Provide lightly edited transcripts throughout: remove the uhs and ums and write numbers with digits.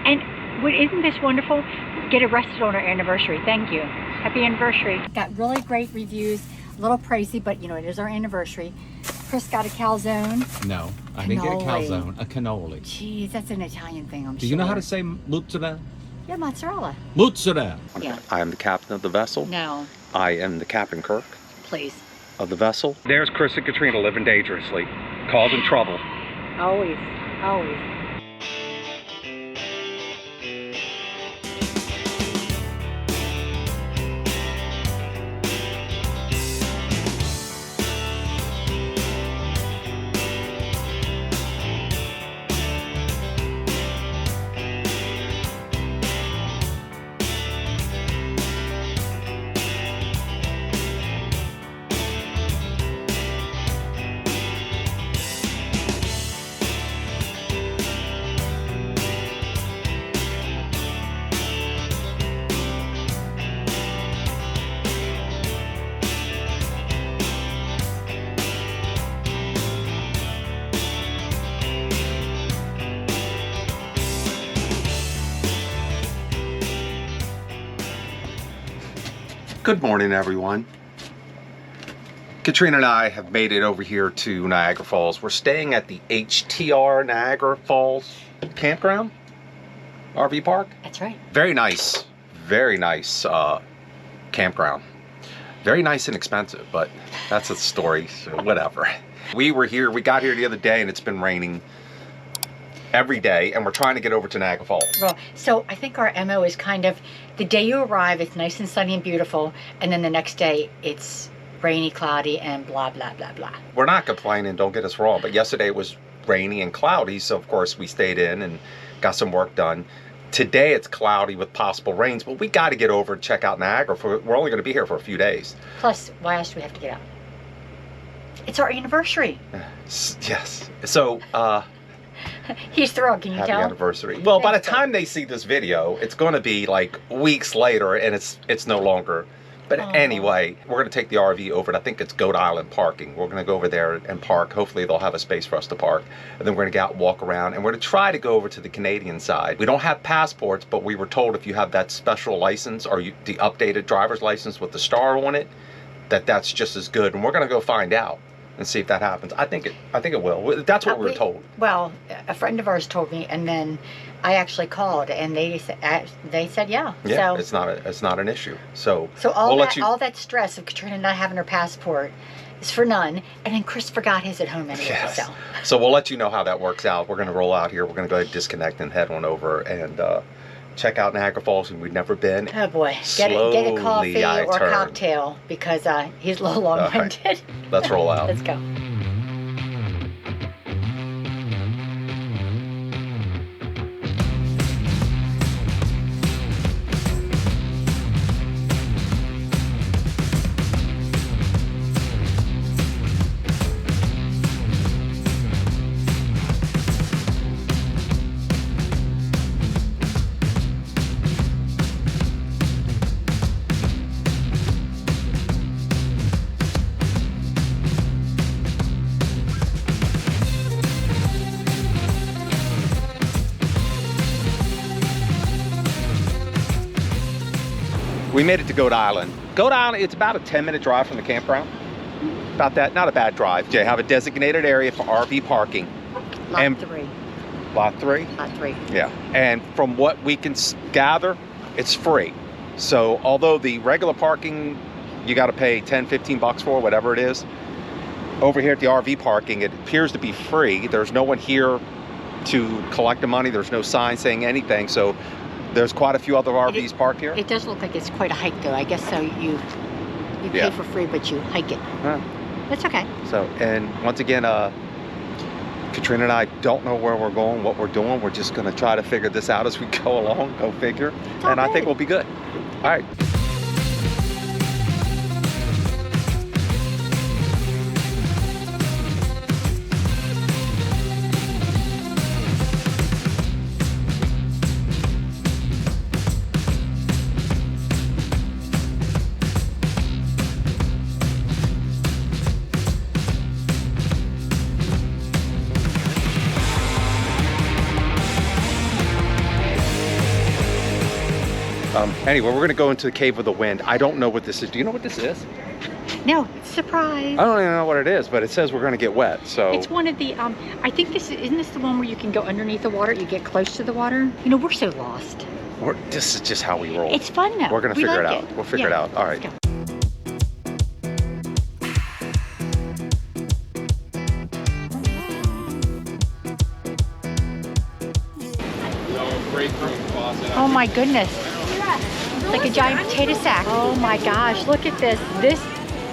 And isn't this wonderful? Get arrested on our anniversary. Thank you. Happy anniversary. Got really great reviews. A little pricey, but you know, it is our anniversary. Chris got a calzone. No, I didn't get a calzone, a cannoli. Jeez, that's an Italian thing, I'm sure. Do you know how to say mozzarella? Yeah, mozzarella. Mozzarella. Yeah. I am the captain of the vessel. No. I am the Captain Kirk Please. of the vessel. There's Chris and Katrina living dangerously, causing trouble. Always, always. Good morning, everyone. Katrina and I have made it over here to Niagara Falls. We're staying at the HTR Niagara Falls campground, RV park. That's right. Very nice campground. Very nice and expensive, but that's a story, so whatever. We got here the other day and it's been raining every day, and we're trying to get over to Niagara Falls. Well, so I think our MO is kind of, the day you arrive, it's nice and sunny and beautiful, and then the next day it's rainy, cloudy, and blah, blah, blah, blah. We're not complaining, don't get us wrong, but yesterday it was rainy and cloudy, so of course we stayed in and got some work done. Today it's cloudy with possible rains, but we got to get over and check out Niagara. We're only going to be here for a few days. Plus, why else do we have to get out? It's our anniversary. Yes. So, he's thrilled, can you happy tell? anniversary. Well, by the time they see this video, it's going to be like weeks later, and it's no longer. But anyway, we're going to take the RV over to, I think it's Goat Island parking. We're going to go over there and park. Hopefully they'll have a space for us to park. And then we're going to get out and walk around. And we're going to try to go over to the Canadian side. We don't have passports, but we were told if you have that special license or the updated driver's license with the star on it, that's just as good. And we're going to go find out and see if that happens. I think it will. That's what we were told. Well, a friend of ours told me, and then I actually called, and they said yeah. Yeah, so, it's not an issue. So all that stress of Katrina not having her passport is for none. And then Chris forgot his at home anyway. Yes. So So we'll let you know how that works out. We're going to roll out here. We're going to go ahead and disconnect and head on over and check out Niagara Falls, and we've never been. Oh boy, get a coffee or a cocktail, because he's a little long-winded. Right. Let's roll out. Let's go. We made it to Goat Island. Goat Island, it's about a 10-minute drive from the campground. About that, not a bad drive. They have a designated area for RV parking. Lot 3. Lot 3? Lot 3. Yeah, and from what we can gather, it's free. So although the regular parking, you got to pay 10, 15 bucks for, whatever it is, over here at the RV parking, it appears to be free. There's no one here to collect the money. There's no sign saying anything. So there's quite a few other RVs parked here. It does look like it's quite a hike, though. I guess so. You pay for free, but you hike it. That's okay. So, and once again, Katrina and I don't know where we're going, what we're doing. We're just going to try to figure this out as we go along. Go figure. And I think we'll be good. All right. Anyway, we're gonna go into the Cave of the Wind. I don't know what this is. Do you know what this is? No, it's a surprise. I don't even know what it is, but it says we're gonna get wet, so. It's one of the, I think isn't this the one where you can go underneath the water, you get close to the water? You know, we're so lost. This is just how we roll. It's fun though. We're gonna figure it like out. We'll figure it out. All right. Let's go. Oh my goodness. It's like a giant potato sack. Oh my gosh, look at this.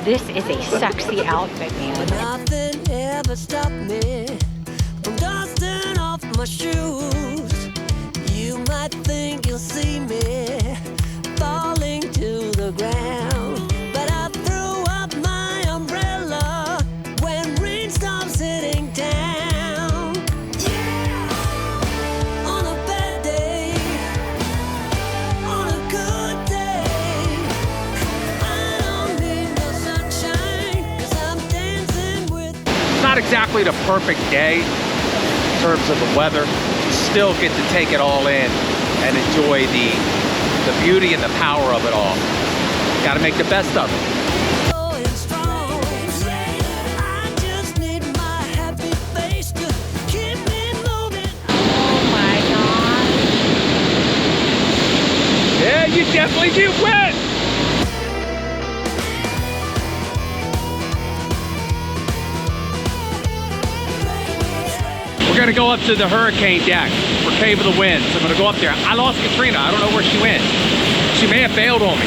This is a sexy outfit, man. Nothing ever stopped me from dusting off my shoes. You might think you'll see me falling to the ground, but I threw up my umbrella when rain stops hitting town. Yeah. On a bad day, on a good day, I don't need no sunshine, 'cause I'm dancing with. It's not exactly the perfect day in terms of the weather. Still get to take it all in and enjoy the beauty and the power of it all. Got to make the best of it. Going strong. I just need my happy face to keep me moving. Oh my gosh. Yeah, you definitely get wet. We're gonna go up to the hurricane deck for Cave of the Winds. I'm gonna go up there. I lost Katrina. I don't know where she went. She may have bailed on me.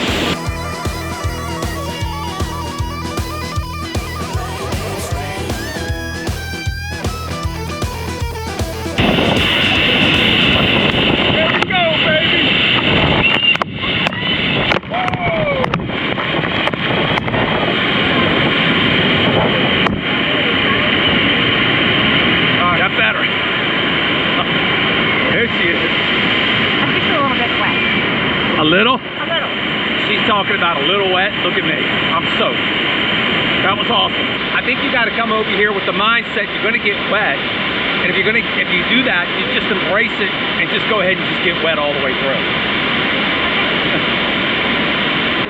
There we go, baby. Whoa. All right, that's better. There she is. It's a little bit wet. A little? A little. She's talking about a little wet. Look at me. I'm soaked. That was awesome. I think you got to come over here with the mindset you're going to get wet. And if you do that, you just embrace it and just go ahead and just get wet all the way through.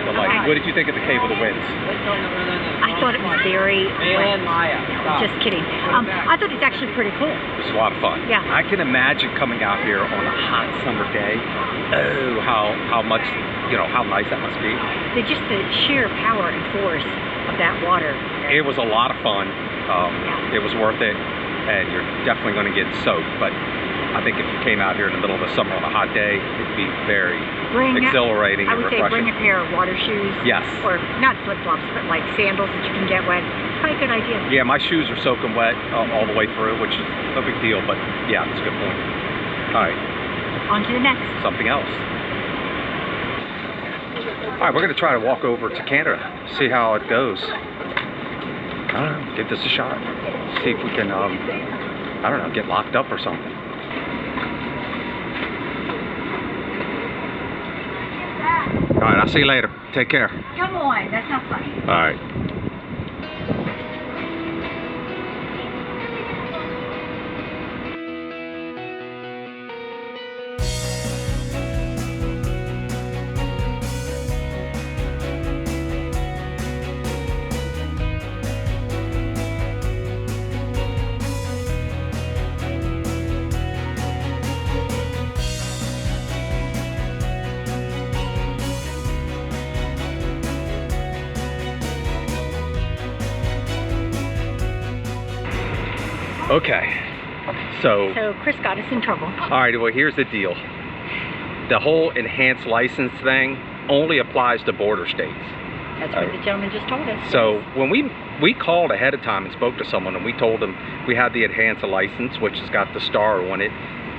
But like, what did you think of the Cave of the Winds? I thought it was very just kidding. I thought it's actually pretty cool. It was a lot of fun. Yeah. I can imagine coming out here on a hot summer day. Oh, how much, you know, how nice that must be. Just the sheer power and force of that water. It was a lot of fun. It was worth it, and you're definitely going to get soaked. But I think if you came out here in the middle of the summer on a hot day, it'd be very exhilarating and refreshing. I would say bring a pair of water shoes. Yes. Or not flip-flops, but like sandals that you can get wet. Probably a good idea. Yeah, my shoes are soaking wet all the way through, which is no big deal. But yeah, that's a good point. All right. On to the next. Something else. All right, we're going to try to walk over to Canada, see how it goes. I don't know, give this a shot. See if we can, I don't know, get locked up or something. All right, I'll see you later. Take care. Come on, that's not funny. All right. Okay, so Chris got us in trouble. all right, well, here's the deal. The whole enhanced license thing only applies to border states. That's what the gentleman just told us. So when we called ahead of time and spoke to someone and we told them we had the enhanced license, which has got the star on it,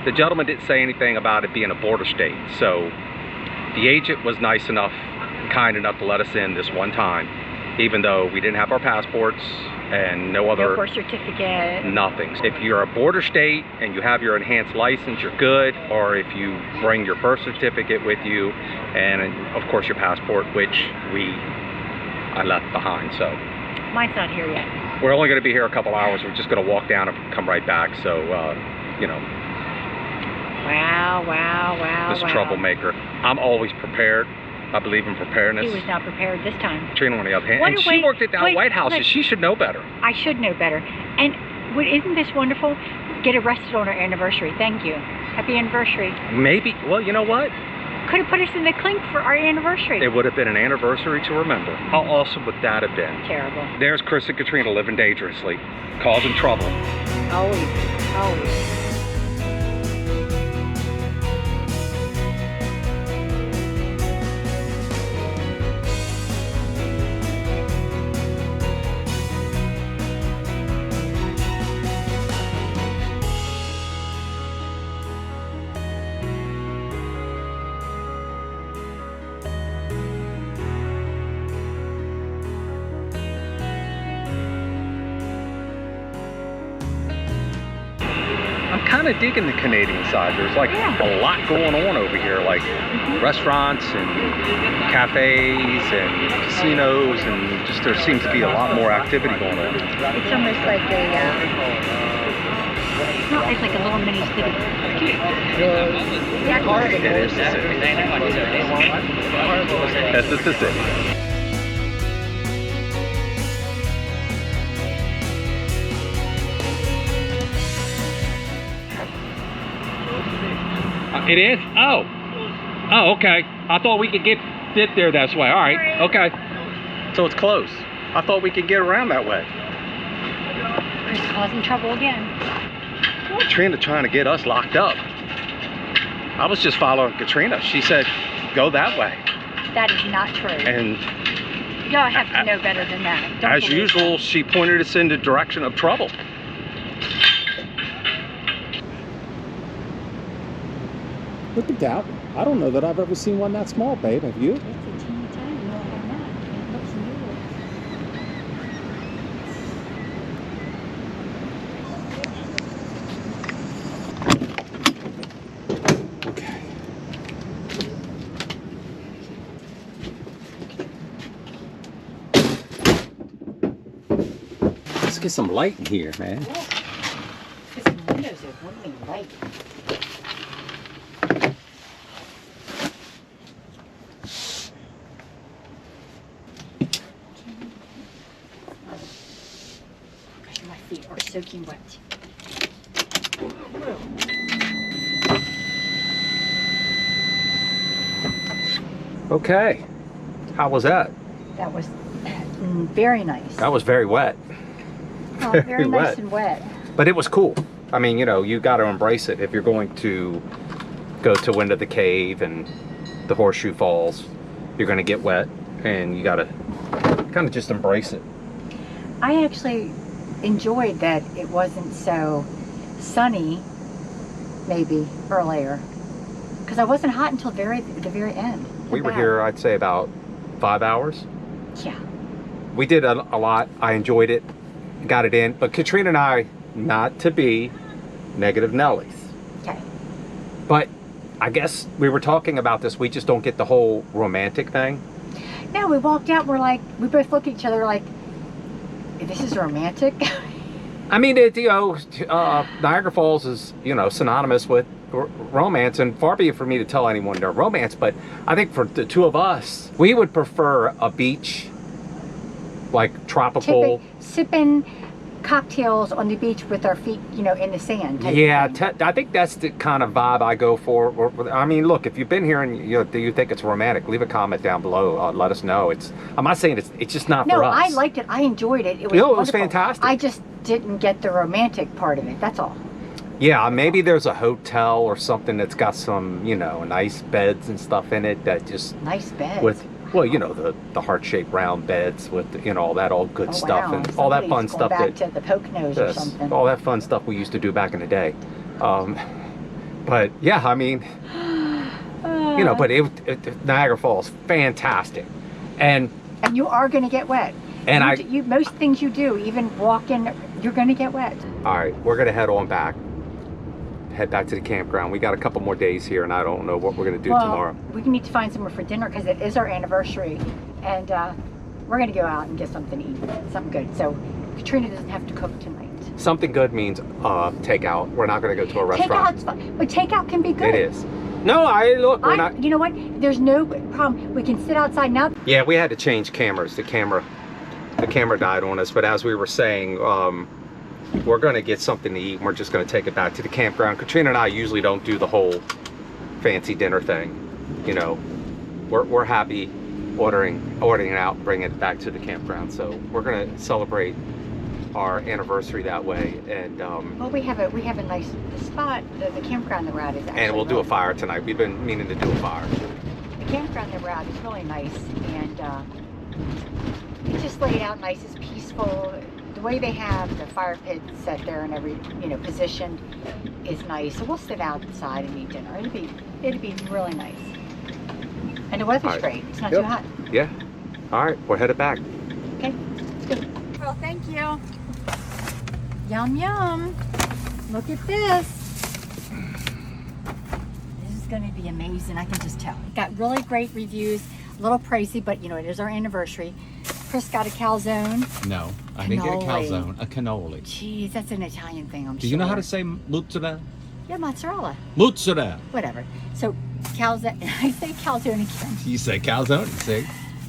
the gentleman didn't say anything about it being a border state. So the agent was nice enough, kind enough to let us in this one time, even though we didn't have our passports and no other birth certificate. Nothing. If you're a border state and you have your enhanced license, you're good. Or if you bring your birth certificate with you and of course your passport, which I left behind. So Mine's not here yet. we're only going to be here a couple hours. We're just going to walk down and come right back. So you know, Wow, wow, wow. biggest wow. troublemaker. I'm always prepared. I believe in preparedness. He was not prepared this time. Katrina, on the other hand, What and a she way- worked at that wait, White House, wait. and she should know better. I should know better. And isn't this wonderful? Get arrested on our anniversary. Thank you. Happy anniversary. Maybe, well, you know what? Could have put us in the clink for our anniversary. It would have been an anniversary to remember. How awesome would that have been? Terrible. There's Chris and Katrina living dangerously, causing trouble. Always. Always. I'm kind of digging the Canadian side. There's like a lot going on over here, like restaurants and cafes and casinos, and just there seems to be a lot more activity going on. It's almost like it's like a little mini city. It's cute. Yeah, It is the city. That's the city. It is? Oh. Oh, okay. I thought we could get there this way. All right. Okay. So it's close. I thought we could get around that way. Chris causing trouble again. Katrina trying to get us locked up. I was just following Katrina. She said, go that way. That is not true. And Y'all have to know better than that. Don't as believe usual, that. she pointed us in the direction of trouble. Look at that. I don't know that I've ever seen one that small, babe. Have you? It's a teeny tiny. No, I have not. It looks new. Okay. Let's get some light in here, man. It's the windows are really light. Gosh, my feet are soaking wet. Okay. How was that? That was very nice. That was very wet. Oh, very very nice wet. and wet. But it was cool. I mean, you know, you got to embrace it if you're going to go to Window the Cave and the Horseshoe Falls. You're going to get wet, and you got to kind of just embrace it. I actually enjoyed that it wasn't so sunny, maybe earlier, because I wasn't hot until the very end. We were Bad. here, I'd say, about 5 hours. Yeah. We did a lot. I enjoyed it, got it in. But Katrina and I, not to be negative Nellies, Okay. but I guess we were talking about this. We just don't get the whole romantic thing. No, we walked out. We both looked at each other like, this is romantic. I mean, Niagara Falls is, synonymous with romance, and far be it for me to tell anyone they're romance, but I think for the two of us, we would prefer a beach, like tropical. Sipping cocktails on the beach with our feet, in the sand. type of Yeah, thing. I think that's the kind of vibe I go for. I mean, look, if you've been here and you think it's romantic, leave a comment down below. Let us know. I'm not saying it's just not for No, us. I liked it. I enjoyed it. It was it was wonderful. fantastic. I just didn't get the romantic part of it. That's all. Yeah, maybe there's a hotel or something that's got some, nice beds and stuff in it that just Nice beds. with, the heart-shaped round beds with, all that old good stuff wow. and all that fun Somebody's stuff going back that to the Poconos or yes, something. all that fun stuff we used to do back in the day. But yeah, I mean, but Niagara Falls, fantastic, and you are going to get wet. And you most things you do, even walking, you're going to get wet. all right, we're gonna head on back. Head back to the campground. We got a couple more days here, and I don't know what we're gonna do tomorrow. We need to find somewhere for dinner because it is our anniversary, and we're going to go out and get something to eat, something good. So Katrina doesn't have to cook tonight. Something good means takeout. We're not gonna go to a restaurant. Takeout's fun, but takeout can be good. It is. No, we're not. You know what? There's no problem. We can sit outside now. Yeah, we had to change cameras. The camera died on us. But as we were saying, we're going to get something to eat. And we're just going to take it back to the campground. Katrina and I usually don't do the whole fancy dinner thing. You know, we're happy ordering it out and bringing it back to the campground. So we're going to celebrate our anniversary that way. And well, we have a nice spot. The campground that we're at is actually. And we'll do a fire tonight. We've been meaning to do a fire. The campground that we're at is really nice, and it's just laid out nice. It's peaceful. The way they have the fire pit set there and every positioned is nice. So we'll sit outside and eat dinner. It'd be really nice. And the weather's great. It's not too hot. Yeah. All right, we're headed back. Okay, let's go. Well, thank you. Yum, yum. Look at this. This is going to be amazing. I can just tell. Got really great reviews. A little pricey, but it is our anniversary. Chris got a calzone. No, I didn't get a calzone. A cannoli. Jeez, that's an Italian thing, I'm sure. Do you know how to say mozzarella? Yeah, mozzarella. Mozzarella. Whatever. So, calzone. I say calzone again. You say calzone, see?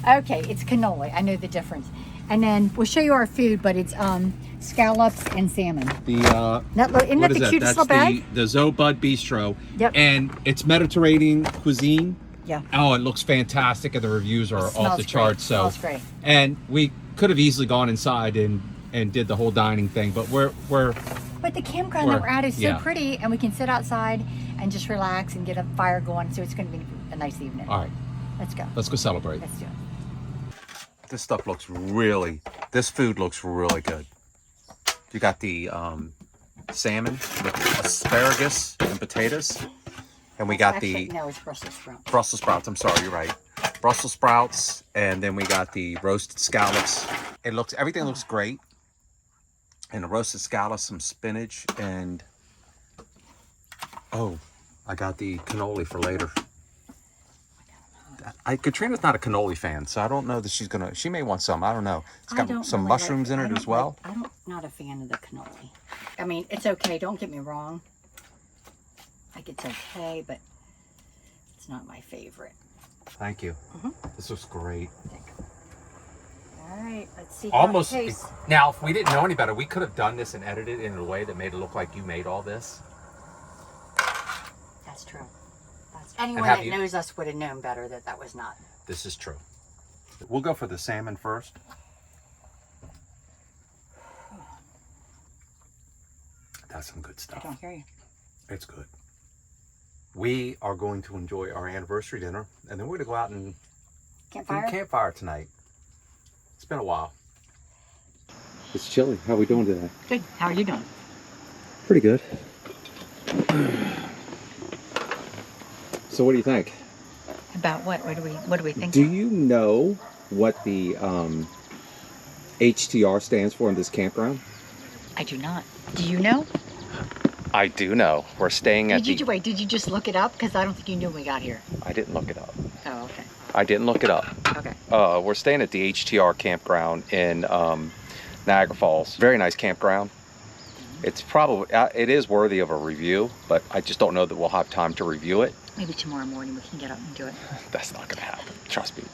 Okay, it's cannoli. I know the difference. And then we'll show you our food, but it's scallops and salmon. Isn't that the cutest little bag? The Zobud Bistro. Yep. And it's Mediterranean cuisine. Yeah. Oh, it looks fantastic, and the reviews are off the charts. So, smells great. And we could have easily gone inside and did the whole dining thing, but But the campground that we're at is so pretty, and we can sit outside and just relax and get a fire going. So it's going to be a nice evening. All right. Let's go. Let's go celebrate. Let's do it. This food looks really good. You got the salmon with asparagus and potatoes. And we got no, it's Brussels sprouts. Brussels sprouts, I'm sorry, you're right. Brussels sprouts, and then we got the roasted scallops. Everything looks great. And the roasted scallops, some spinach, and I got the cannoli for later. Katrina's not a cannoli fan, so I don't know that she may want some, I don't know. It's got some mushrooms in it as well. I'm not a fan of the cannoli. I mean, it's okay, don't get me wrong. Like, it's okay, but it's not my favorite. Thank you. This looks great. All right, let's see how it tastes. Now, if we didn't know any better, we could have done this and edited it in a way that made it look like you made all this. That's true. Anyone that knows us would have known better that was not. This is true. We'll go for the salmon first. That's some good stuff. I don't hear you. It's good. We are going to enjoy our anniversary dinner, and then we're going to go out and do a campfire tonight. It's been a while. It's chilly. How are we doing today? Good. How are you doing? Pretty good. So what do you think? About what? What do we think? Do you know what the HTR stands for in this campground? I do not. Do you know? I do know. We're staying at Wait, did you just look it up? Because I don't think you knew when we got here. I didn't look it up. Oh, okay. I didn't look it up. Okay. We're staying at the HTR campground in Niagara Falls. Very nice campground. It's probably, it is worthy of a review, but I just don't know that we'll have time to review it. Maybe tomorrow morning we can get up and do it. That's not going to happen. Trust me.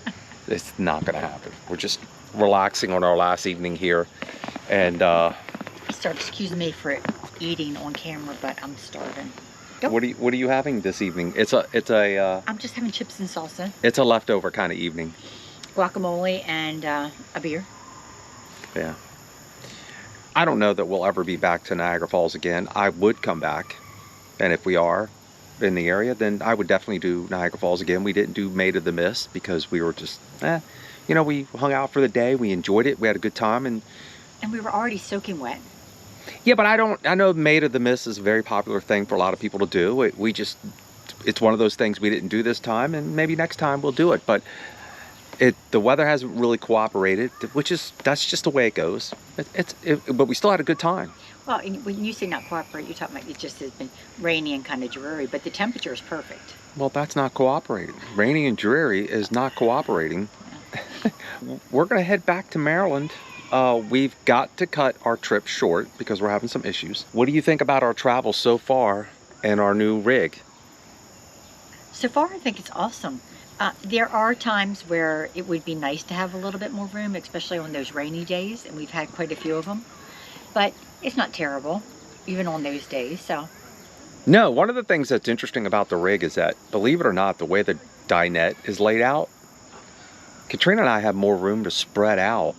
It's not going to happen. We're just relaxing on our last evening here. And, excuse me for eating on camera, but I'm starving. What are you having this evening? It's a I'm just having chips and salsa. It's a leftover kind of evening. Guacamole and a beer. Yeah. I don't know that we'll ever be back to Niagara Falls again. I would come back, and if we are in the area, then I would definitely do Niagara Falls again. We didn't do Maid of the Mist because we were just, we hung out for the day. We enjoyed it. We had a good time, and we were already soaking wet. Yeah, but I know Maid of the Mist is a very popular thing for a lot of people to do. It's one of those things we didn't do this time, and maybe next time we'll do it. But the weather hasn't really cooperated, that's just the way it goes. But we still had a good time. Well, when you say not cooperate, you're talking about it just has been rainy and kind of dreary, but the temperature is perfect. Well, that's not cooperating. Rainy and dreary is not cooperating. Yeah. We're going to head back to Maryland. We've got to cut our trip short because we're having some issues. What do you think about our travel so far and our new rig? So far, I think it's awesome. There are times where it would be nice to have a little bit more room, especially on those rainy days, and we've had quite a few of them. But it's not terrible, even on those days, so. No, one of the things that's interesting about the rig is that, believe it or not, the way the dinette is laid out, Katrina and I have more room to spread out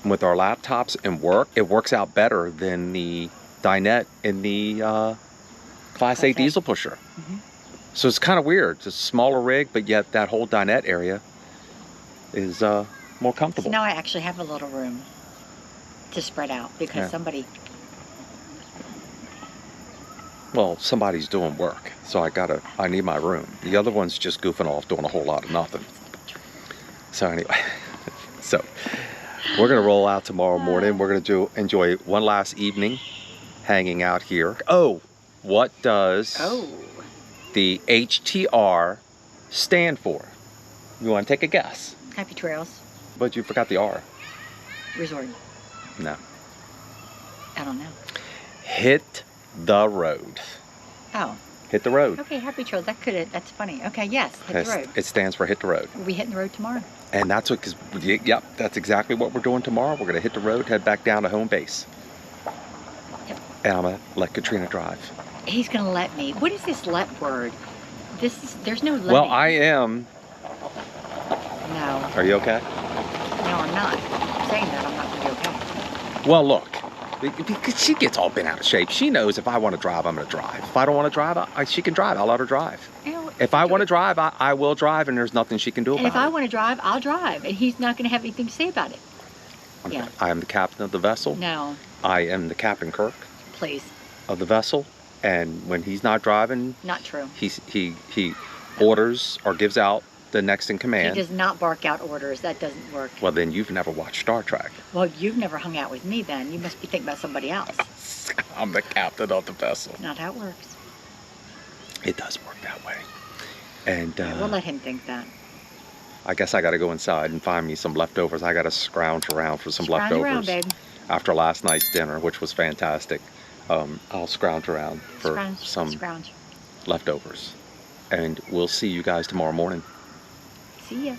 with our laptops and work. It works out better than the dinette in the Class 8 diesel pusher. So it's kind of weird. It's a smaller rig, but yet that whole dinette area is more comfortable. So now I actually have a little room to spread out because Well, somebody's doing work, so I need my room. The other one's just goofing off doing a whole lot of nothing. So anyway, so we're gonna roll out tomorrow morning. We're gonna enjoy one last evening hanging out here. Oh, what does the HTR stand for? You want to take a guess? Happy Trails But you forgot the R. Resort. No. I don't know. Hit the road. Oh. Hit the road. Okay, Happy Trails. That's funny. Okay, yes, hit the road. It stands for hit the road. We'll be hitting the road tomorrow. And that's what, yep, that's exactly what we're doing tomorrow. We're going to hit the road, head back down to home base. Yep. And I'm going to let Katrina drive. He's going to let me. What is this let word? There's no letting. Well, I am. No. Are you okay? No, I'm not. I'm saying that I'm not going to be okay. Well, look, because she gets all bent out of shape. She knows if I want to drive, I'm going to drive. If I don't want to drive, she can drive. I'll let her drive. If I want to drive, I will drive, and there's nothing she can do about it. And if I want to drive, I'll drive, and he's not going to have anything to say about it. Yeah. I am the captain of the vessel. No. I am the Captain Kirk. Please. Of the vessel, and when he's not driving, not true. He orders or gives out the next in command. He does not bark out orders. That doesn't work. Well, then you've never watched Star Trek. Well, you've never hung out with me then. You must be thinking about somebody else. I'm the captain of the vessel. Not how it works. It does work that way. And we'll let him think that. I guess I got to go inside and find me some leftovers. I got to scrounge around for some leftovers. Around, babe. After last night's dinner, which was fantastic. I'll scrounge around for some leftovers. And we'll see you guys tomorrow morning. See ya.